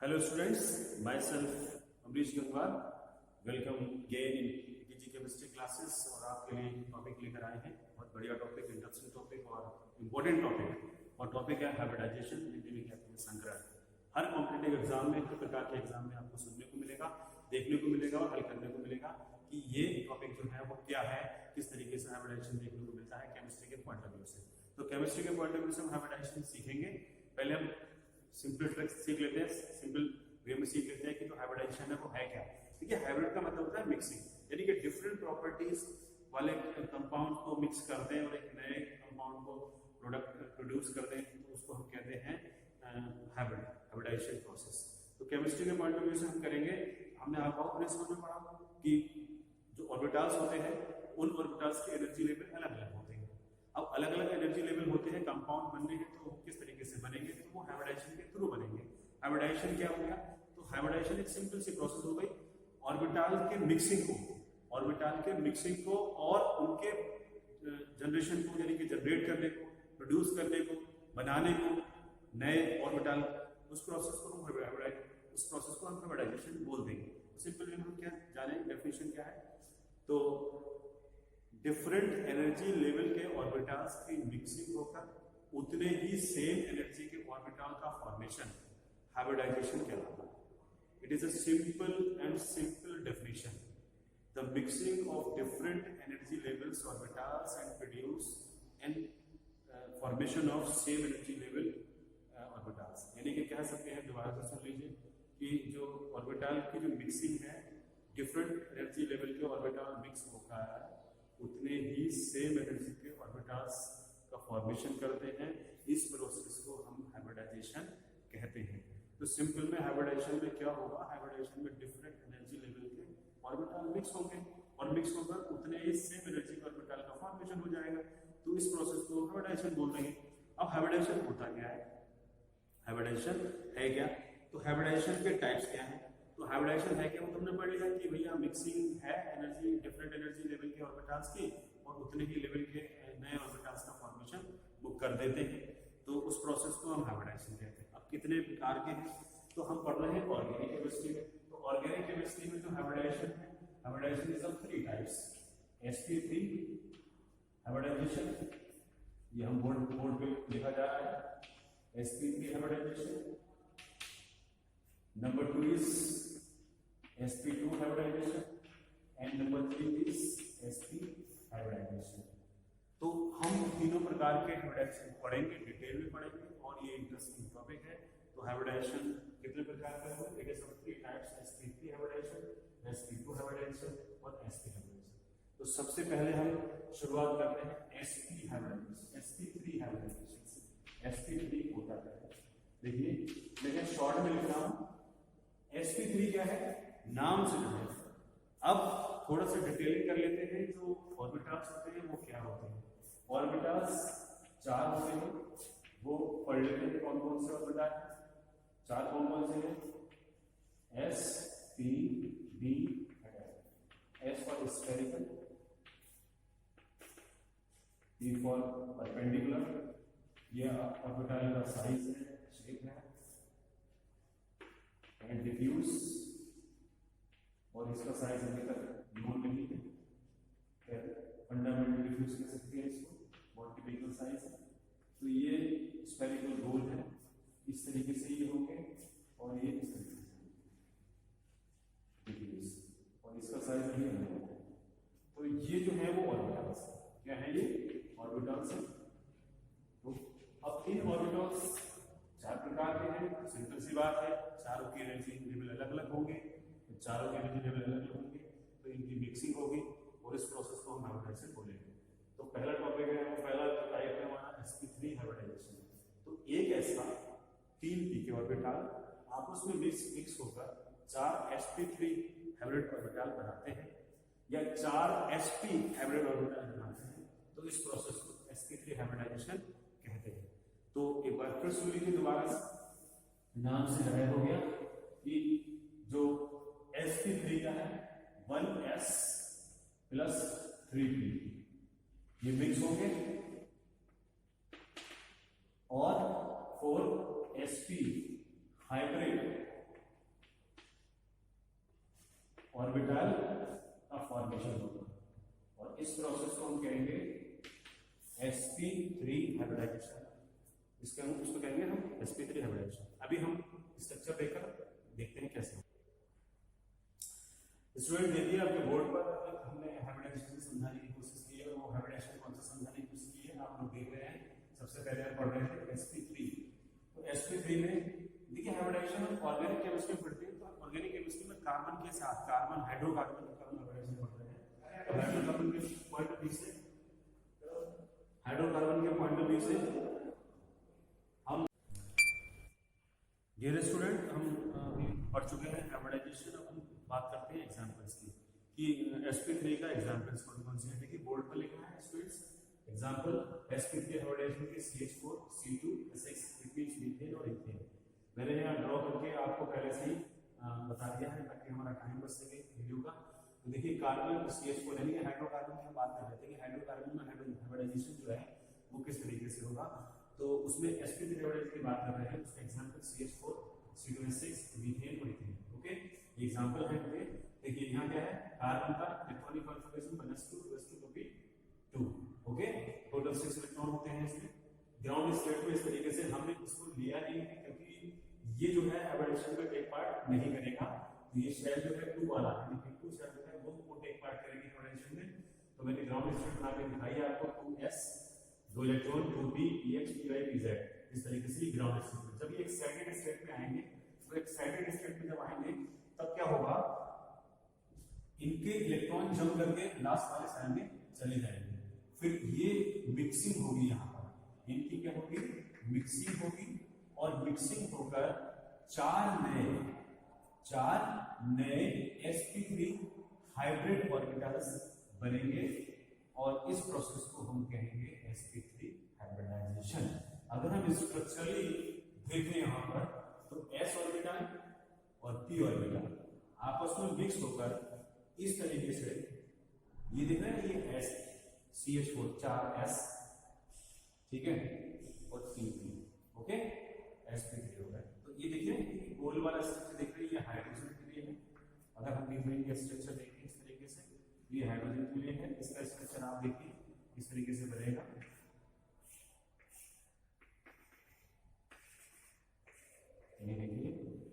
Hello students, myself Amrish Gangwar. Welcome again in PG Chemistry classes और आपके लिए topic लेकर आए हैं बहुत बढ़िया टॉपिक, इंटरेस्टिंग टॉपिक और इम्पोर्टेंट टॉपिक। और टॉपिक है हाइब्रिडाइजेशन, हिंदी में कहते हैं संकरण। हर कॉम्पिटिटिव एग्जाम में, हर प्रकार के एग्जाम में आपको सुनने को मिलेगा, देखने को मिलेगा और हल करने को मिलेगा कि ये टॉपिक जो है वो क्या है, किस तरीके से हाइब्रिडाइजेशन देखने को मिलता है केमिस्ट्री के पॉइंट ऑफ व्यू से। तो केमिस्ट्री के पॉइंट ऑफ व्यू से हम हाइब्रिडाइजेशन सीखेंगे। पहले हम सिंपल ट्रिक्स सीख लेते हैं, सिंपल वे में सीख लेते हैं कि जो हाइब्रिडाइजेशन है वो है क्या। देखिए, हाइब्रिड का मतलब होता है मिक्सिंग, यानी कि डिफरेंट प्रॉपर्टीज वाले कंपाउंड को मिक्स कर दें और एक नए कंपाउंड को प्रोडक्ट प्रोड्यूस कर दें, तो उसको हम कहते हैं हाइब्रिडाइजेशन प्रोसेस। तो केमिस्ट्री के पॉइंट ऑफ व्यू से हम करेंगे। हमने आपको प्रिंसिपल में पढ़ा कि जो ऑर्बिटल्स होते हैं उन ऑर्बिटल्स के एनर्जी लेवल अलग अलग होते हैं। अब अलग अलग एनर्जी लेवल होते हैं, कंपाउंड बनने हैं तो किस तरीके से बनेंगे, तो वो हाइब्रिडाइजेशन के थ्रू बनेंगे। हाइब्रिडाइजेशन क्या हो गया? तो हाइब्रिडाइजेशन एक सिंपल सी प्रोसेस हो गई ऑर्बिटल के मिक्सिंग को और उनके जनरेशन को, यानी कि जनरेट करने को, प्रोड्यूस करने को, बनाने को नए ऑर्बिटल, उस प्रोसेस को हम हाइब्रिडाइजेशन बोल देंगे। सिंपल वे में हम क्या जाने, डेफिनेशन क्या है? तो डिफरेंट एनर्जी लेवल के ऑर्बिटल्स की मिक्सिंग होकर उतने ही सेम एनर्जी के ऑर्बिटल का फॉर्मेशन हाइब्रिडाइजेशन कहलाता है। It is a simple definition. The mixing of different energy levels orbitals and produce formation of same energy level orbitals. यानी कि कह सकते हैं, दोबारा से सुन लीजिए, कि जो ऑर्बिटल की जो मिक्सिंग है, डिफरेंट एनर्जी लेवल के ऑर्बिटल मिक्स होकर उतने ही सेम एनर्जी के ऑर्बिटल्स का फॉर्मेशन करते हैं। इस प्रोसेस को हम हाइब्रिडाइजेशन कहते हैं। तो सिंपल में हाइब्रिडाइजेशन में क्या होगा? हाइब्रिडाइजेशन में डिफरेंट एनर्जी लेवल के ऑर्बिटल मिक्स होंगे और मिक्स होकर उतने ही सेम एनर्जी के ऑर्बिटल का फॉर्मेशन हो जाएगा। तो इस प्रोसेस को हाइब्रिडाइजेशन बोल देंगे। अब हाइब्रिडाइजेशन होता क्या है, हाइब्रिडाइजेशन है क्या? तो हाइब्रिडाइजेशन के टाइप्स क्या हैं? तो हाइब्रिडाइजेशन है क्या, वो तुमने पढ़ लिया कि भैया मिक्सिंग है एनर्जी, डिफरेंट एनर्जी लेवल के ऑर्बिटल्स की, और उतने ही लेवल के नए ऑर्बिटल्स का फॉर्मेशन वो कर देते हैं। तो उस प्रोसेस को हम हाइब्रिडाइजेशन कहते हैं। अब कितने प्रकार के हैं? तो हम पढ़ रहे हैं ऑर्गेनिक केमिस्ट्री में। तो ऑर्गेनिक केमिस्ट्री में जो हाइब्रिडाइजेशन है, hybridization is of 3 types. sp3 hybridization, ये हम बोर्ड पे लिखा जा रहा है, sp3 hybridization. Number 2 is sp2 hybridization and number 3 is sp hybridization. तो हम तीनों प्रकार के हाइब्रिडाइजेशन पढ़ेंगे, डिटेल में पढ़ेंगे और ये इंटरेस्टिंग टॉपिक है। तो हाइब्रिडाइजेशन कितने प्रकार का है? It is of 3 types, sp3 hybridization, sp2 hybridization और sp हाइब्रिडाइजेशन। तो सबसे पहले हम शुरुआत करते हैं sp हाइब्रिडाइजेशन, sp3 हाइब्रिडाइजेशन से। sp3 होता है, देखिए मैं शॉर्ट में लिख रहा हूं। sp3 क्या है? नाम से है। अब थोड़ा सा डिटेलिंग कर लेते हैं। जो ऑर्बिटल्स होते हैं वो क्या होते हैं? ऑर्बिटल्स 4 होते हैं, वो पढ़ लेते हैं कौन कौन से ऑर्बिटल? 4 कौन से हैं? s p d s for spherical, p for perpendicular, ये ऑर्बिटल का साइज है, शेप है, एंड डिफ्यूज, और इसका साइज अभी तक नोन नहीं है, फंडामेंटल डिफ्यूज कह सकते हैं इसको, बहुत टिपिकल साइज है। तो ये स्फेरिकल गोल है, इस तरीके से ये होंगे और ये इस तरीके से डिफ्यूज, और इसका साइज भी है। तो ये जो है वो ऑर्बिटल्स क्या है? ये ऑर्बिटल्स है। तो अब इन ऑर्बिटल्स 4 प्रकार के हैं। सिंपल सी बात है, चारों की एनर्जी लेवल अलग अलग होंगे, चारों के एनर्जी लेवल अलग अलग होंगे, तो इनकी मिक्सिंग होगी और इस प्रोसेस को हम हाइब्रिडाइजेशन बोलेंगे। तो पहला टॉपिक है, पहला टाइप है हमारा sp3 हाइब्रिडाइजेशन। तो एक ऐसा 3 p के ऑर्बिटल आपस में मिक्स होकर 4 sp3 हाइब्रिड ऑर्बिटल बनाते हैं, या 4 sp हाइब्रिड ऑर्बिटल बनाते हैं। तो इस प्रोसेस को sp3 हाइब्रिडाइजेशन कहते हैं। तो एक बार फिर सुन लीजिए दोबारा से, नाम से जाहिर हो गया कि जो sp3 का है 1s प्लस 3p, ये मिक्स होंगे और 4sp हाइब्रिड इस प्रोसेस को हम कहेंगे sp3 हाइब्रिडाइजेशन। उसको कहेंगे हम sp3 हाइब्रिडाइजेशन। अभी हम स्ट्रक्चर लेकर देखते हैं कैसे। स्टूडेंट देखिए आपके बोर्ड पर हमने हाइब्रिडाइजेशन समझाने की कोशिश की है, वो हाइब्रिडाइजेशन कौन सा समझाने की कोशिश की है आप लोग देख रहे हैं। सबसे पहले हम पढ़ रहे थे sp3। तो sp3 में देखिए हाइब्रिडाइजेशन ऑर्गेनिक केमिस्ट्री पढ़ते हैं, तो ऑर्गेनिक केमिस्ट्री में कार्बन के साथ कार्बन हाइड्रोकार्बन का हाइब्रिडाइजेशन पढ़ रहे हैं। तो हाइड्रोकार्बन के पॉइंट ऑफ व्यू से हम डियर स्टूडेंट हम अभी पढ़ चुके हैं हाइब्रिडाइजेशन। अब हम बात करते हैं एग्जांपल्स की कि sp3 का एग्जांपल्स कौन कौन से हैं। देखिए बोर्ड पर लिखा है स्टूडेंट्स एग्जांपल sp3 हाइब्रिडाइजेशन के CH4 C2 SX it means methane और इथेन। मैंने यहाँ ड्रॉ करके आपको पहले से ही बता दिया है ताकि हमारा टाइम बच सके वीडियो का। तो देखिए कार्बन CH4 यानी हाइड्रोकार्बन की हम बात कर रहे थे कि हाइड्रोकार्बन में हाइब्रिडाइजेशन जो है वो किस तरीके से होगा। तो उसमें sp3 हाइब्रिडाइजेशन की बात कर रहे हैं। उसका example CH4 C2 SX methane और इथेन। ओके ये एग्जांपल है। देखिए यहाँ क्या है कार्बन का electronic configuration -2 2 okay total 6 electron होते हैं इसमें। ग्राउंड स्टेट में इस तरीके से हमने इसको लिया नहीं है क्योंकि ये जो है हाइब्रिडेशन का टेक पार्ट नहीं करेगा। तो ये शेल जो है 2 वाला है, लेकिन 2 शेल जो है वो टेक पार्ट करेगी हाइब्रिडेशन में। तो मैंने ग्राउंड स्टेट बना के दिखाई है आपको 2s 2 electron 2p px py pz इस तरीके से ग्राउंड स्टेट में। जब ये एक्साइटेड स्टेट में आएंगे तो एक्साइटेड स्टेट में जब आएंगे तब क्या होगा इनके इलेक्ट्रॉन जंप करके लास्ट वाले साइड में चले जाएंगे। फिर ये मिक्सिंग होगी, यहाँ पर इनकी क्या होगी मिक्सिंग होगी और मिक्सिंग होकर 4 नए sp3 हाइब्रिड ऑर्बिटल्स बनेंगे और इस प्रोसेस को हम कहेंगे sp3 हाइब्रिडाइजेशन। अगर हम स्ट्रक्चरली देखें यहाँ पर तो s ऑर्बिटल और p ऑर्बिटल आपस में मिक्स होकर इस तरीके से ये दिख रहा है ये s CH4 4s ठीक है और 3p ओके sp3 हो गया। तो ये देखिए गोल वाला स्ट्रक्चर देख रहे हैं ये हाइड्रोजन के लिए है। अगर हम मीथेन का स्ट्रक्चर देखें इस तरीके से ये हाइड्रोजन के लिए है। इसका स्ट्रक्चर आप देखिए इस तरीके से बनेगा। ये देखिए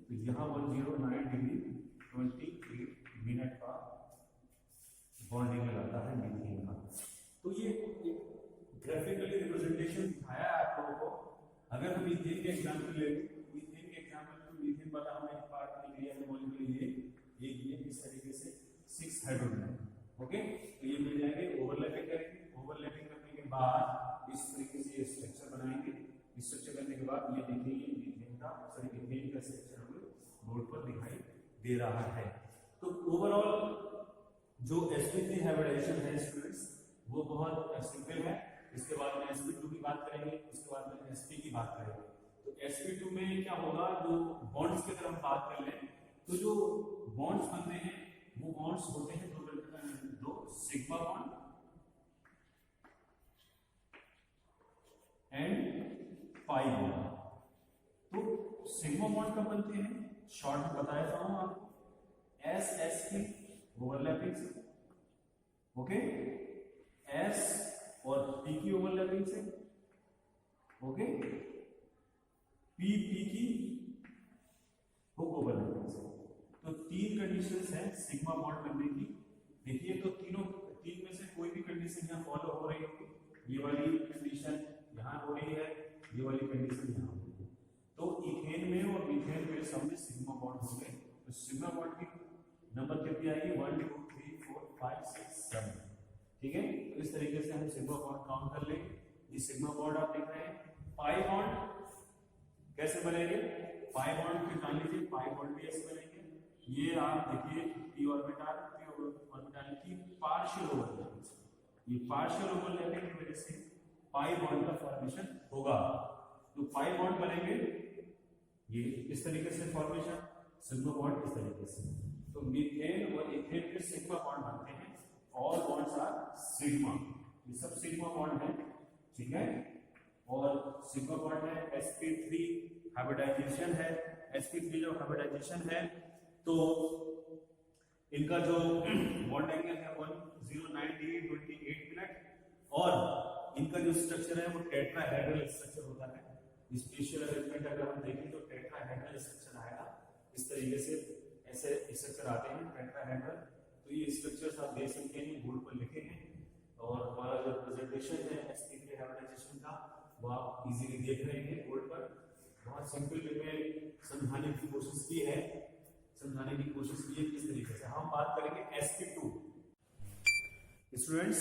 तो यहाँ 109 डिग्री 28 मिनट का बॉन्डिंग लगाता है मीथेन का। तो ये ग्राफिकली रिप्रेजेंटेशन दिखाया है आप लोगों को। अगर हम मीथेन के एग्जांपल ले मीथेन के एग्जांपल तो मीथेन वाला हमने पार्ट में लिया है मॉलिक्यूल ये इस तरीके से 6 हाइड्रोजन ओके। तो ये मिल जाएंगे ओवरलैपिंग करेंगे। ओवरलैपिंग करने के बाद इस तरीके से ये स्ट्रक्चर बनाएंगे। स्ट्रक्चर करने के बाद ये देखिए मीथेन का स्ट्रक्चर हमें बोर्ड पर दिखाई दे रहा है। तो ओवरऑल जो sp3 हाइब्रिडाइजेशन है स्टूडेंट्स वो बहुत सिंपल है। इसके बाद में sp2 की बात करेंगे, उसके बाद में sp की बात करेंगे। तो sp2 में क्या होगा जो बॉन्ड्स की तरफ बात कर लें तो जो बॉन्ड्स बनते हैं वो बॉन्ड्स होते हैं दो sigma bond and pi bond. तो सिग्मा बॉन्ड कब बनते हैं शॉर्ट में बताया था हूं आपको s की ओवरलैपिंग से ओके s और p की ओवरलैपिंग से ओके p की हुक ओवरलैपिंग से। तो 3 कंडीशंस हैं सिग्मा बॉन्ड बनने की। देखिए तो तीन में से कोई भी कंडीशन यहाँ फॉलो हो रही होगी। ये वाली कंडीशन यहाँ हो रही है, ये वाली कंडीशन यहाँ हो रही है। तो इथेन में और मीथेन में सब में सिग्मा बॉन्ड हो गए। तो सिग्मा बॉन्ड की नंबर कितनी आएगी 1 2 3 4 5 6 7 ठीक है। तो इस तरीके से हम सिग्मा बॉन्ड काउंट कर लेंगे। ये सिग्मा बॉन्ड आप देख रहे हैं। पाई बॉन्ड कैसे बनेंगे पाई बॉन्ड के मान लीजिए पाई बॉन्ड भी ऐसे बनेंगे। ये आप देखिए p ऑर्बिटल की पार्शियल ओवरलैपिंग, ये पार्शियल ओवरलैपिंग की वजह से पाई बॉन्ड का फॉर्मेशन होगा। तो पाई बॉन्ड बनेंगे ये इस तरीके से फॉर्मेशन, सिग्मा बॉन्ड इस तरीके से। तो मीथेन और इथेन के सिग्मा बॉन्ड बनते हैं। ऑल बॉन्ड्स आर सिग्मा, ये सब सिग्मा बॉन्ड है ठीक है। और सिग्मा बॉन्ड है sp3 हाइब्रिडाइजेशन है। sp3 जो हाइब्रिडाइजेशन है तो इनका जो बॉन्ड एंगल है 109 डिग्री 28 और इनका जो स्ट्रक्चर है वो टेट्राहेड्रल स्ट्रक्चर होता है। स्पेशल अरेंजमेंट अगर हम देखें तो टेट्राहेड्रल स्ट्रक्चर आएगा, इस तरीके से ऐसे स्ट्रक्चर आते हैं टेट्राहेड्रल। तो ये स्ट्रक्चर्स आप देख सकते हैं, बोर्ड पर लिखे हैं, और हमारा जो प्रेजेंटेशन है sp3 हाइब्रिडाइजेशन का वो आप इजीली देख रहे हैं बोर्ड पर। बहुत सिंपल वे में समझाने की कोशिश की है, किस तरीके से। हम बात करेंगे sp2 स्टूडेंट्स।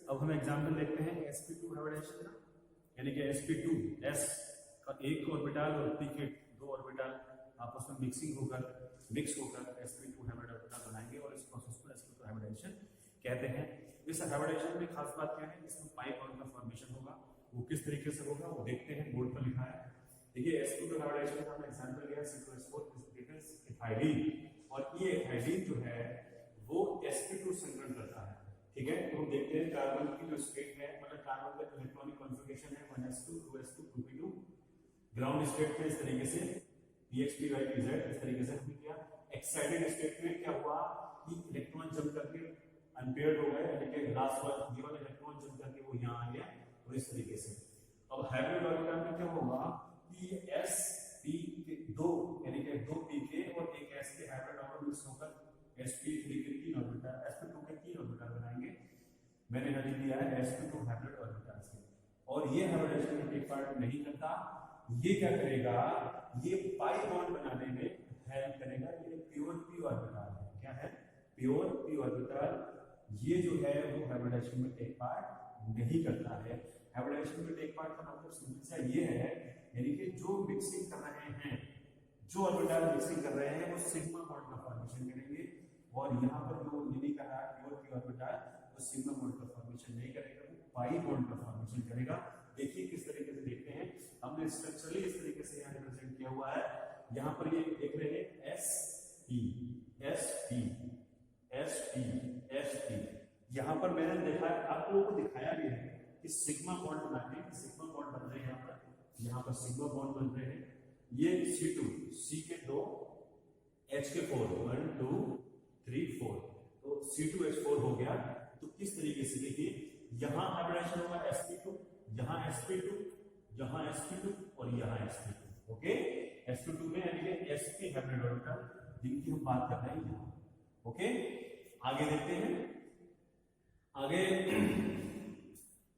अब हम एग्जांपल देखते हैं sp2 हाइब्रिडाइजेशन का, यानी कि sp2 s का एक ऑर्बिटल और p के दो ऑर्बिटल आपस में मिक्स होकर sp2 हाइब्रिडाइजेशन बनाएंगे, और इस प्रोसेस को sp2 हाइब्रिडाइजेशन कहते हैं। इस हाइब्रिडाइजेशन में खास बात क्या है, इसमें पाई बॉन्ड का फॉर्मेशन होगा। वो किस तरीके से होगा वो देखते हैं, बोर्ड पर लिखा है। देखिए sp2 हाइब्रिडाइजेशन का हमने एग्जांपल लिया C2H4 एथाइलीन, और ये एथाइलीन जो है वो sp2 संकरण करता है। ठीक है, तो हम देखते हैं कार्बन की जो स्टेट है, मतलब कार्बन का इलेक्ट्रॉनिक कॉन्फ़िगरेशन है 1s2 2s2 2p2। Ground state में इस तरीके से px py pz इस तरीके से हमने किया। एक्साइटेड स्टेट में क्या हुआ कि इलेक्ट्रॉन जंप करके अनपेयर्ड हो गए, यानी कि लास्ट वाला ये वाला इलेक्ट्रॉन जंप करके वो यहाँ आ गया, और इस तरीके से। अब हाइब्रिड ऑर्बिटल में क्या होगा कि s p के दो, यानी कि दो p के और एक s के हाइब्रिड ऑर्बिटल मिक्स होकर sp3 के 3 ऑर्बिटल, sp2 के 3 ऑर्बिटल बनाएंगे। मैंने यहाँ दिया है sp2 हाइब्रिड ऑर्बिटल से, और ये हाइब्रिडाइजेशन में टेक पार्ट नहीं करता। ये क्या करेगा, ये पाई बॉन्ड बनाने में हेल्प करेगा। ये प्योर p ऑर्बिटल है, क्या है, प्योर p ऑर्बिटल। ये जो है वो हाइब्रिडाइजेशन में टेक पार्ट नहीं करता है। हाइब्रिडाइजेशन में टेक पार्ट का मतलब सिंपल सा ये है, यानी कि जो मिक्सिंग कर रहे हैं, जो ऑर्बिटल मिक्सिंग कर रहे हैं वो सिग्मा बॉन्ड का फॉर्मेशन करेंगे, और यहाँ पर जो ये नहीं कर रहा है प्योर p ऑर्बिटल, वो सिग्मा बॉन्ड का फॉर्मेशन नहीं करेगा, वो पाई बॉन्ड का फॉर्मेशन करेगा। देखिए किस तरीके से देखते हैं, हमने स्ट्रक्चरली इस तरीके से यहाँ रिप्रेजेंट किया हुआ है। यहाँ पर ये देख रहे हैं sp sp sp sp। यहाँ पर मैंने देखा है, आप लोगों को दिखाया भी है कि सिग्मा बॉन्ड बनाने, सिग्मा बॉन्ड बन रहे हैं यहाँ पर सिग्मा बॉन्ड बन रहे हैं। ये C2 C के दो H के 4 1 2 3 4, तो C2H4 हो गया। तो किस तरीके से देखिए, यहाँ हाइब्रिडाइजेशन होगा sp2, यहाँ sp2, यहाँ sp2 और यहाँ sp2। ओके, sp2 में यानी कि sp हाइब्रिड ऑर्बिटल जिनकी हम बात कर रहे हैं यहाँ। ओके, आगे देखते हैं। आगे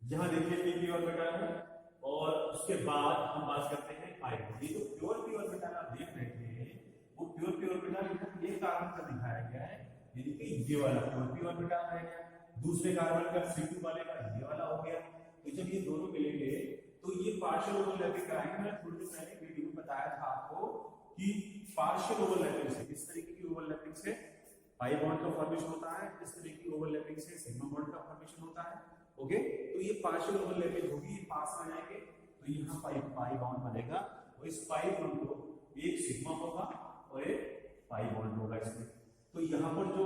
यहाँ देखिए p ऑर्बिटल है, और उसके बाद हम बात करते हैं पाई बॉन्ड। ये जो प्योर p ऑर्बिटल आप देख रहे हैं, वो प्योर p ऑर्बिटल ये कार्बन का दिखाया गया है, यानी कि ये वाला प्योर p ऑर्बिटल है। दूसरे कार्बन का C2 वाले का ये वाला हो गया। तो जब ये दोनों मिलेंगे तो ये पार्शियल ओवरलैपिंग कराएंगे। मैंने थोड़ी देर पहले वीडियो में बताया था आपको कि पार्शियल ओवरलैपिंग से, इस तरीके की ओवरलैपिंग से पाई बॉन्ड का फॉर्मेशन होता है, इस तरीके की ओवरलैपिंग से सिग्मा बॉन्ड का फॉर्मेशन होता है। ओके, तो ये पार्शियल ओवरलैपिंग होगी, ये पास आ जाएंगे तो यहाँ पाई बॉन्ड बनेगा, और इस पाई बॉन्ड को एक सिग्मा होगा और एक पाई बॉन्ड होगा इसमें। तो यहाँ पर जो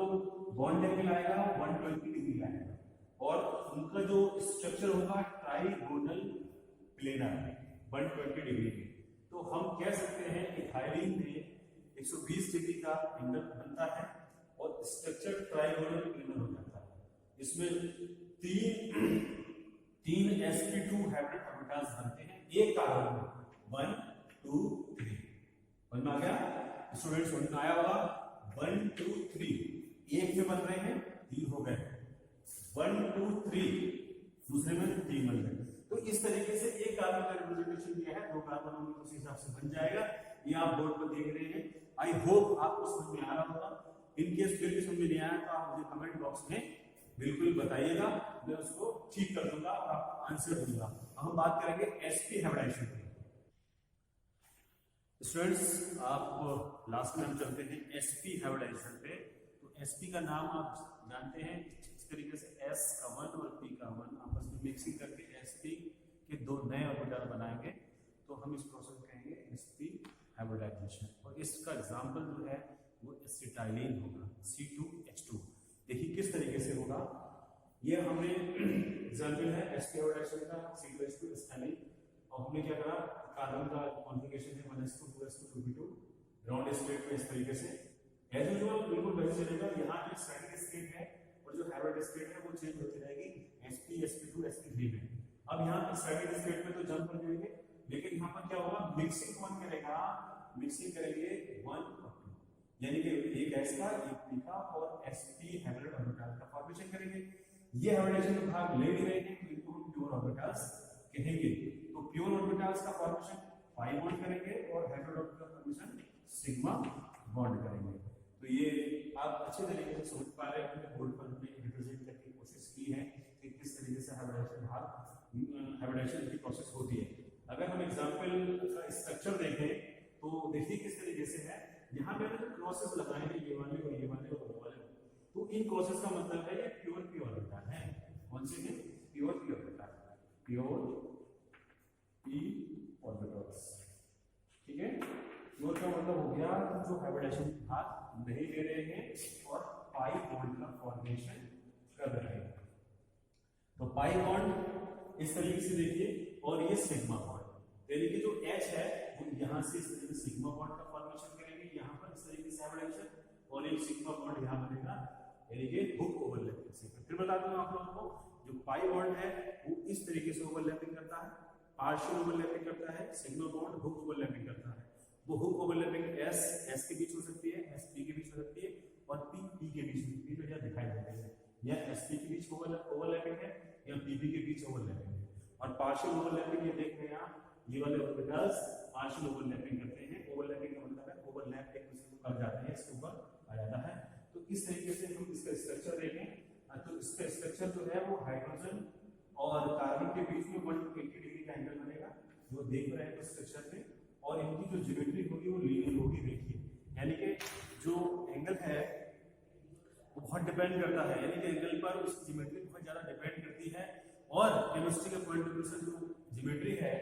बॉन्ड एंगल आएगा 120 डिग्री आएगा, और उनका जो स्ट्रक्चर होगा ट्राइगोनल प्लेनर 120 डिग्री में। तो हम कह सकते हैं कि इथाइलीन में 120 डिग्री का एंगल बनता है और स्ट्रक्चर ट्राइगोनल प्लेनर हो जाता है। इसमें तीन sp2 हाइब्रिड ऑर्बिटल्स बनते हैं एक कार्बन में, 1 2 3। समझ में आ गया स्टूडेंट्स? समझ में आया होगा? 1 2 3 एक में बन रहे हैं, 3 हो गए। 1 2 3 दूसरे में 3 बन गए। तो इस तरीके से एक कार्बन का रिप्रेजेंटेशन दिया है, 2 कार्बन होंगे तो उस हिसाब से बन जाएगा। ये आप बोर्ड पर देख रहे हैं। आई होप आपको समझ में आ रहा होगा। इन केस फिर भी समझ में नहीं आया तो आप मुझे कमेंट बॉक्स में बिल्कुल बताइएगा, मैं उसको ठीक कर दूंगा और आपको आंसर दूंगा। हम बात करेंगे sp हाइब्रिडाइजेशन की। स्टूडेंट्स, आप लास्ट में हम चलते हैं sp हाइब्रिडाइजेशन पे। तो sp का नाम आप जानते हैं, इस तरीके से s का 1 और p का 1 आपस में मिक्सिंग करके sp के 2 नए ऑर्बिटल बनाएंगे। तो हम इस प्रोसेस को कहेंगे sp हाइब्रिडाइजेशन। और इसका एग्जांपल जो है वो एसिटाइलिन होगा, C2H2। देखिए किस तरीके से होगा। ये हमने एग्जांपल है sp हाइब्रिडाइजेशन का, C2H2 एसिटाइलिन। और हमने क्या करा, कार्बन का कॉन्फ़िगरेशन है 1s2 2s2 2p2 ground state में इस तरीके से एज यूजुअल बिल्कुल वैसे चलेगा। यहाँ एक साइड स्टेट है और जो हाइब्रिड स्टेट है वो चेंज होती रहेगी sp sp2 sp3 में। अब यहाँ स्टैटिक स्टेट में तो जंप कर जाएंगे, लेकिन यहाँ पर क्या होगा, मिक्सिंग कौन करेगा, मिक्सिंग करेंगे 1 और 2, यानी कि एक गैस का एक पी का और sp हैबिटेट ऑर्बिटल का फॉर्मेशन करेंगे। ये हाइब्रिडेशन भाग ले नहीं रहे हैं तो इनको हम प्योर ऑर्बिटल्स कहेंगे। तो प्योर ऑर्बिटल्स का फॉर्मेशन पाई बॉन्ड करेंगे और हाइब्रिड ऑर्बिटल का फॉर्मेशन सिग्मा बॉन्ड करेंगे। तो ये आप अच्छे तरीके से समझ पा रहे हैं, बोर्ड पर हमने रिप्रेजेंट करने की कोशिश की है कि किस तरीके से हाइब्रिडेशन की प्रोसेस होती है। अगर हम एग्जांपल का स्ट्रक्चर देखें तो देखिए किस तरीके से है। यहाँ मैंने जो क्रॉसेस लगाए हैं ये वाले और ये वाले और वो वाले, तो इन क्रॉसेस का मतलब है ये प्योर पी ऑर्बिटल है। कौन से हैं, pure P orbital, pure P orbitals, ठीक है। प्योर का मतलब हो गया जो हाइब्रिडेशन भाग नहीं ले रहे हैं और पाई बॉन्ड का फॉर्मेशन कर रहे हैं। तो पाई बॉन्ड इस तरीके से देखिए और ये सिग्मा बॉन्ड, यानी कि जो H है वो यहाँ से इस तरीके से सिग्मा बॉन्ड का फॉर्मेशन करेंगे, यहाँ पर इस तरीके से हाइब्रिडेशन, और एक सिग्मा बॉन्ड यहाँ बनेगा, यानी कि हुक ओवरलैपिंग से। फिर बता दूं आप लोगों को, जो पाई बॉन्ड है वो इस तरीके से ओवरलैपिंग करता है, पार्शियल ओवरलैपिंग करता है, सिग्मा बॉन्ड हुक ओवरलैपिंग करता है। वो हुक ओवरलैपिंग S के बीच हो सकती है, S P के बीच हो सकती है, और P P के बीच में, तो यहाँ दिखाई देते हैं, या S P के बीच ओवरलैपिंग है या P P के बीच ओवरलैपिंग है। और पार्शियल ओवरलैपिंग ये देख रहे हैं आप, ये वाले ऑर्बिटल्स पार्शियल ओवरलैपिंग करते हैं। ओवरलैपिंग का मतलब है ओवरलैप एक दूसरे को कर जाते हैं, इसके ऊपर आ जाता है। तो इस तरीके से हम इसका स्ट्रक्चर देखें तो इसका स्ट्रक्चर जो है वो हाइड्रोजन और कार्बन के बीच में 180 डिग्री का एंगल बनेगा, जो देख रहे हैं स्ट्रक्चर में, और इनकी जो ज्योमेट्री होगी वो लीनियर होगी। देखिए, यानी कि जो एंगल है वो बहुत डिपेंड करता है, यानी कि एंगल पर उसकी ज्योमेट्री बहुत ज्यादा डिपेंड करती है। और केमिस्ट्री का पॉइंट ऑफ व्यू से जो ज्योमेट्री है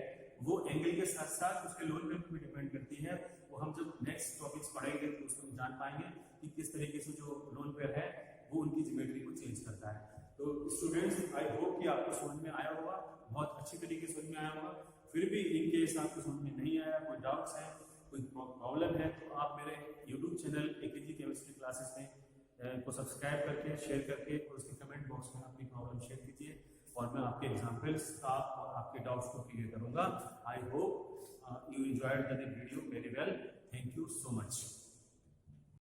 वो एंगल के साथ साथ उसके लोन पेयर पर भी डिपेंड करती है। वो हम जब नेक्स्ट टॉपिक्स पढ़ेंगे तो उसमें जान पाएंगे कि किस तरीके से जो लोन पेयर है वो उनकी ज्योमेट्री को चेंज करता है। तो स्टूडेंट्स, आई होप कि आपको समझ में आया होगा, बहुत अच्छी तरीके से समझ में आया होगा। फिर भी इन केस आपको समझ में नहीं आया, कोई डाउट्स है, कोई प्रॉब्लम है, तो आप मेरे YouTube channel AKG chemistry classes में को सब्सक्राइब करके, शेयर करके, और उसके कमेंट बॉक्स में अपनी प्रॉब्लम शेयर कीजिए, और मैं आपके एग्जाम्पल्स का और आपके डाउट्स को क्लियर करूंगा। I hope you enjoyed the video very well. Thank you so much.